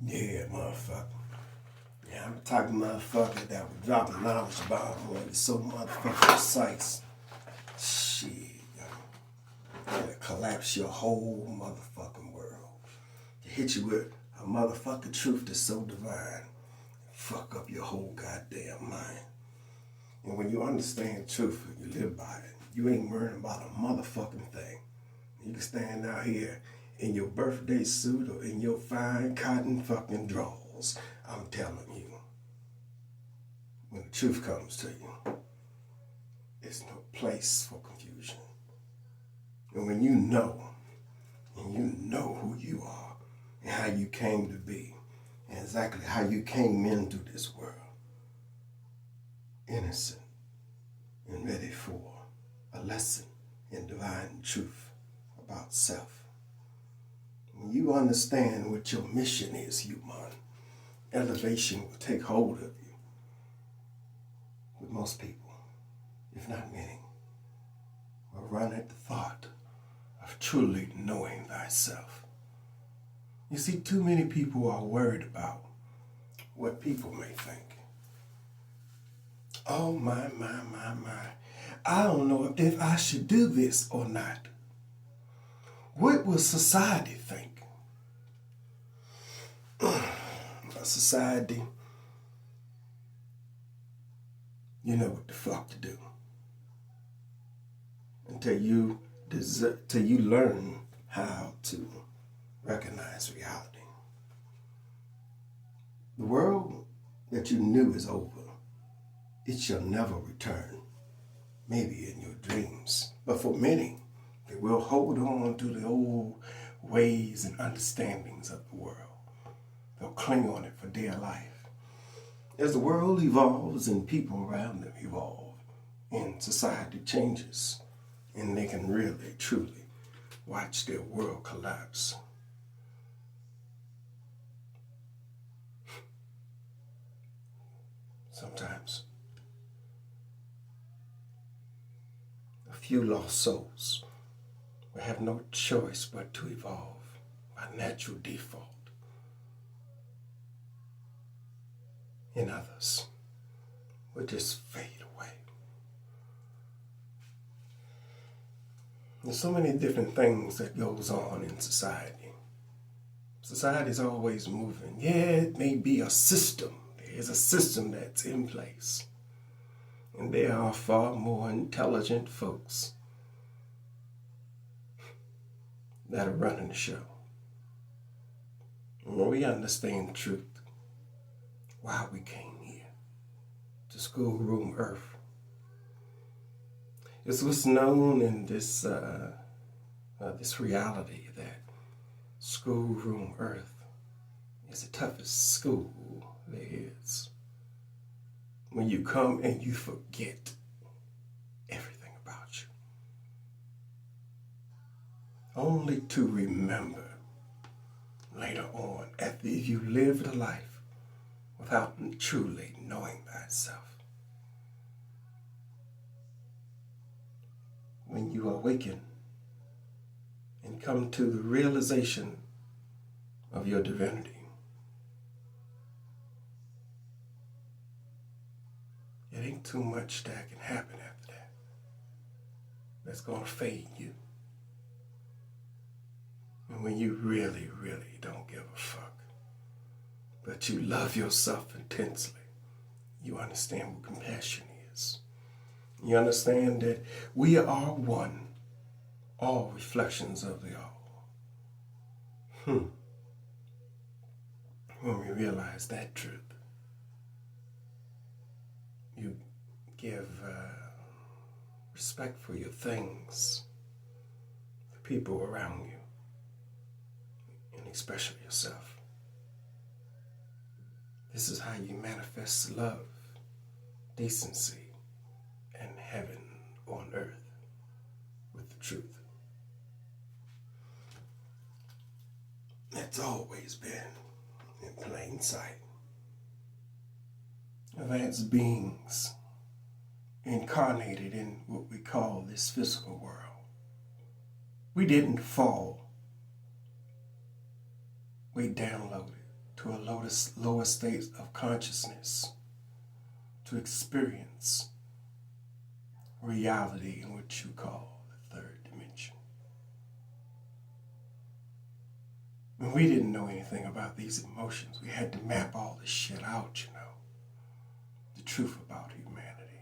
Yeah, motherfucker. Yeah, I'm the type of motherfucker that would drop a knowledge bomb on you so motherfucking precise. Shit, it'll collapse your whole motherfucking world. To hit you with a motherfucking truth that's so divine, fuck up your whole goddamn mind. And when you understand truth and you live by it, you ain't worrying about a motherfucking thing. You can stand out here in your birthday suit or in your fine cotton fucking drawers. I'm telling you, when the truth comes to you, there's no place for confusion. And when you know, and you know who you are and how you came to be, and exactly how you came into this world, innocent and ready for a lesson in divine truth about self. When you understand what your mission is, human, elevation will take hold of you. But most people, if not many, will run at the thought of truly knowing thyself. You see, too many people are worried about what people may think. Oh my. I don't know if I should do this or not. What will society think? Society, you know what the fuck to do. Until you learn how to recognize reality. The world that you knew is over. It shall never return. Maybe in your dreams. But for many, they will hold on to the old ways and understandings of the world. They'll cling on it for dear life. As the world evolves and people around them evolve, and society changes, and they can really, truly watch their world collapse. Sometimes a few lost souls will have no choice but to evolve by natural default. And others will just fade away. There's so many different things that goes on in society. Society's always moving. Yeah, it may be a system. There's a system that's in place. And there are far more intelligent folks that are running the show. And when we understand truth, why we came here to schoolroom earth, it's what's known in this reality that schoolroom earth is the toughest school there is. When you come and you forget everything about you, only to remember later on after you lived a life without truly knowing thyself. When you awaken and come to the realization of your divinity, it ain't too much that can happen after that that's gonna fade you. And when you really, really don't give a fuck, but you love yourself intensely, you understand what compassion is. You understand that we are one, all reflections of the all. When we realize that truth, you give respect for your things, the people around you, and especially yourself. This is how you manifest love, decency, and heaven on earth with the truth. That's always been in plain sight. Advanced beings incarnated in what we call this physical world. We didn't fall. We downloaded to a lower state of consciousness to experience reality in what you call the third dimension. When we didn't know anything about these emotions, we had to map all this shit out, the truth about humanity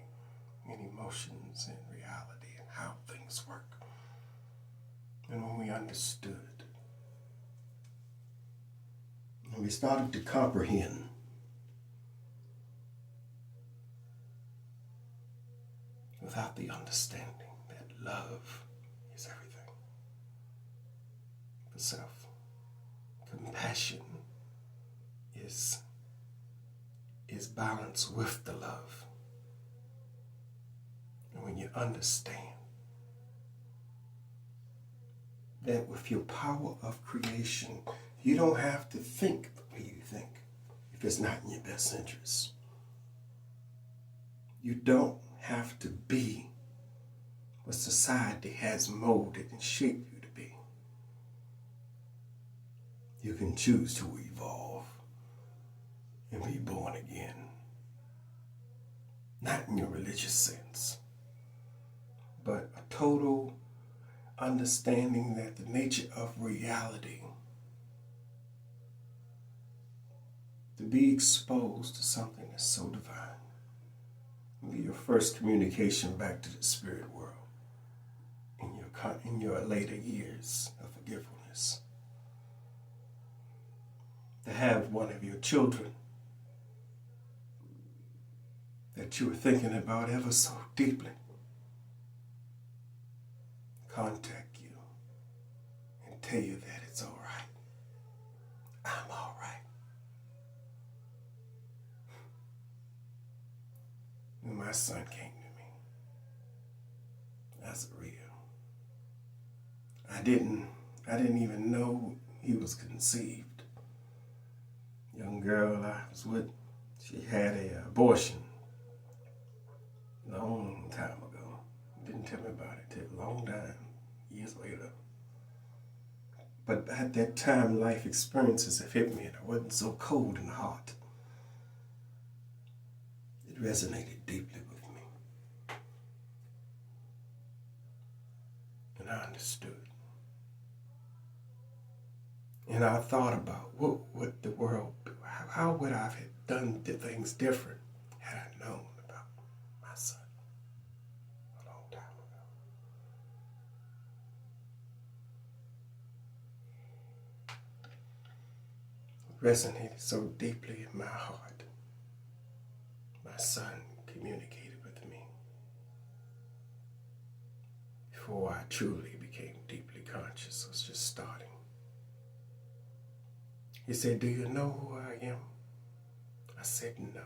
and emotions and reality and how things work. And when we understood, and we started to comprehend, without the understanding that love is everything for self. Compassion is balanced with the love. And when you understand that with your power of creation, you don't have to think the way you think if it's not in your best interest. You don't have to be what society has molded and shaped you to be. You can choose to evolve and be born again. Not in your religious sense, but a total understanding that the nature of reality, to be exposed to something that's so divine, will be your first communication back to the spirit world in your later years of forgetfulness. To have one of your children that you were thinking about ever so deeply contact you and tell you that it's all right. I'm all right. When my son came to me, that's real. I didn't even know he was conceived. Young girl I was with, she had an abortion a long time ago. Didn't tell me about it till a long time, years later. But at that time, life experiences have hit me and I wasn't so cold in the heart. It resonated deeply with me. And I understood. And I thought about what the world, how would I have done the things different had I known about my son a long time ago. It resonated so deeply in my heart. My son communicated with me before I truly became deeply conscious. I was just starting. He said, "Do you know who I am?" I said, "No."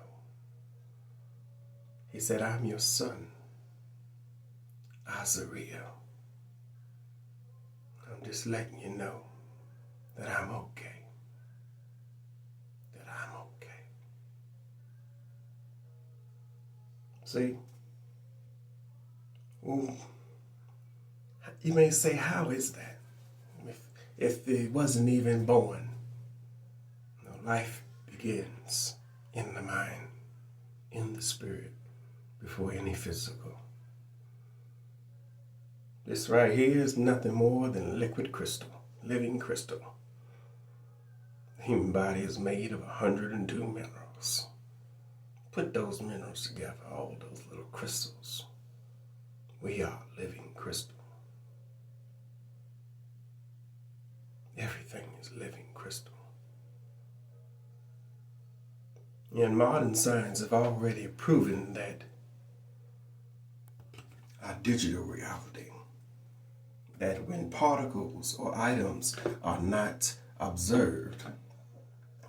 He said, "I'm your son, Azariel. I'm just letting you know that I'm okay. That I'm okay." See? Well, you may say, how is that? If it wasn't even born. Life begins in the mind, in the spirit, before any physical. This right here is nothing more than liquid crystal, living crystal. The human body is made of 102 minerals. Put those minerals together, all those little crystals. We are living crystal. Everything is living crystal. And modern science have already proven that our digital reality, that when particles or items are not observed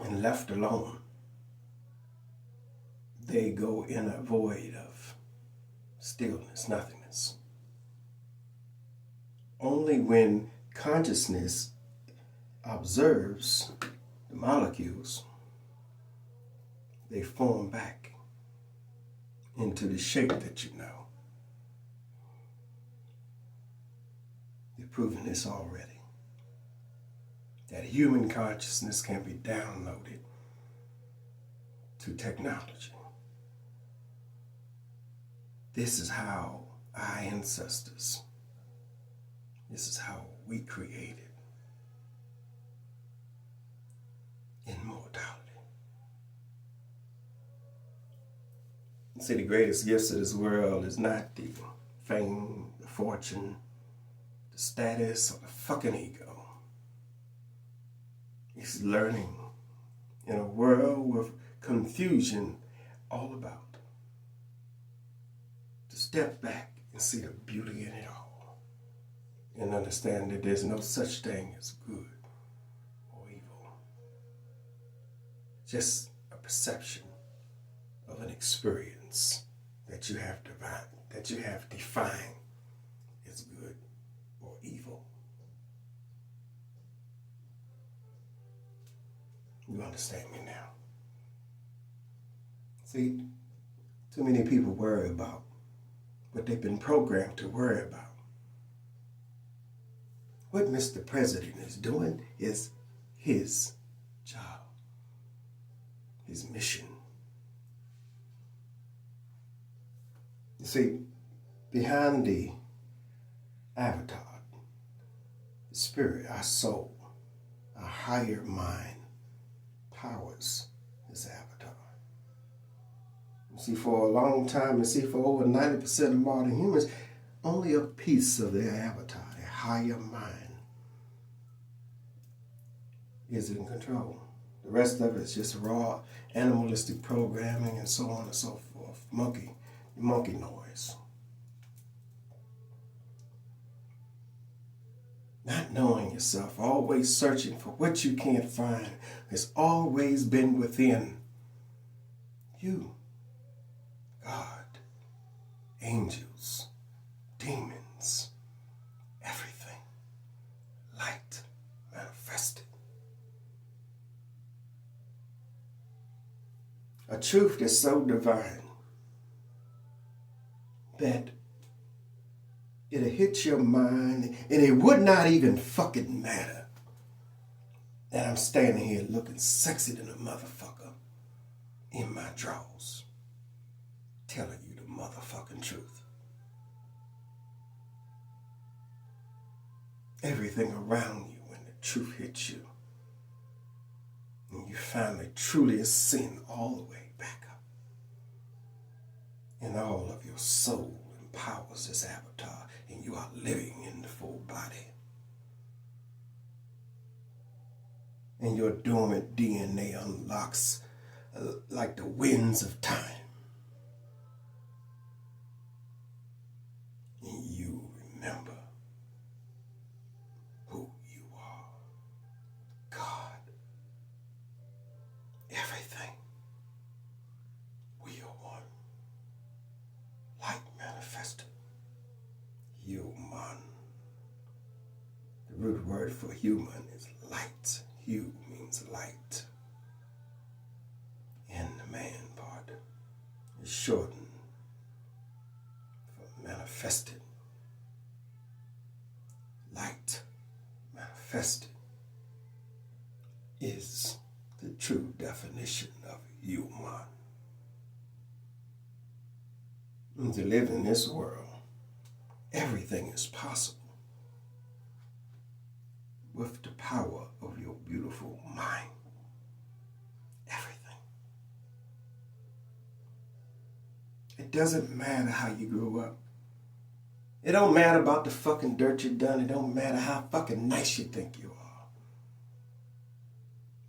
and left alone, they go in a void of stillness, nothingness. Only when consciousness observes the molecules, they form back into the shape that you know. They've proven this already. That human consciousness can be downloaded to technology. This is how our ancestors, this is how we created immortality. See, the greatest gifts of this world is not the fame, the fortune, the status, or the fucking ego. It's learning in a world with confusion all about. To step back and see the beauty in it all. And understand that there's no such thing as good or evil. Just a perception of an experience that you have defined as good or evil. You understand me now? See, too many people worry about what they've been programmed to worry about. What Mr. President is doing is his job, his mission. You see, behind the avatar, the spirit, our soul, our higher mind, powers this avatar. You see, for a long time, for over 90% of modern humans, only a piece of their avatar, their higher mind, is in control. The rest of it is just raw animalistic programming and so on and so forth. Monkey noise. Not knowing yourself, always searching for what you can't find, has always been within you. God, angels, demons, everything. Light manifested. A truth that's so divine that it'll hit your mind and it would not even fucking matter that I'm standing here looking sexy than a motherfucker in my drawers, telling you the motherfucking truth. Everything around you when the truth hits you, and you finally truly ascend all the way back up, and all of your soul empowers this avatar, and you are living in the full body. And your dormant DNA unlocks like the winds of time. And you remember who you are. God. Everything. We are one. Light manifested. Human. The root word for human is light. Hu means light. And the man part is shortened for manifested. Light manifested is the true definition of human. And to live in this world, everything is possible with the power of your beautiful mind. Everything. It doesn't matter how you grew up. It don't matter about the fucking dirt you done. It don't matter how fucking nice you think you are.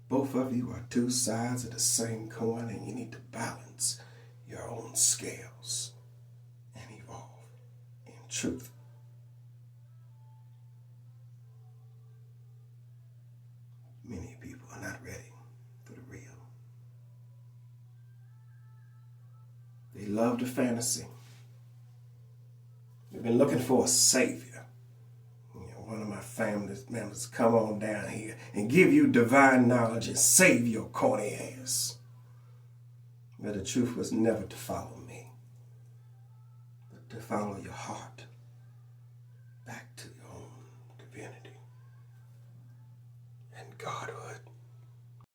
Both of you are two sides of the same coin, and you need to balance your own scales and evolve in truth. Many people are not ready for the real. They love the fantasy. They've been looking for a savior. One of my family members come on down here and give you divine knowledge and save your corny ass. But the truth was never to follow me, but to follow your heart back to your own divinity and godhood.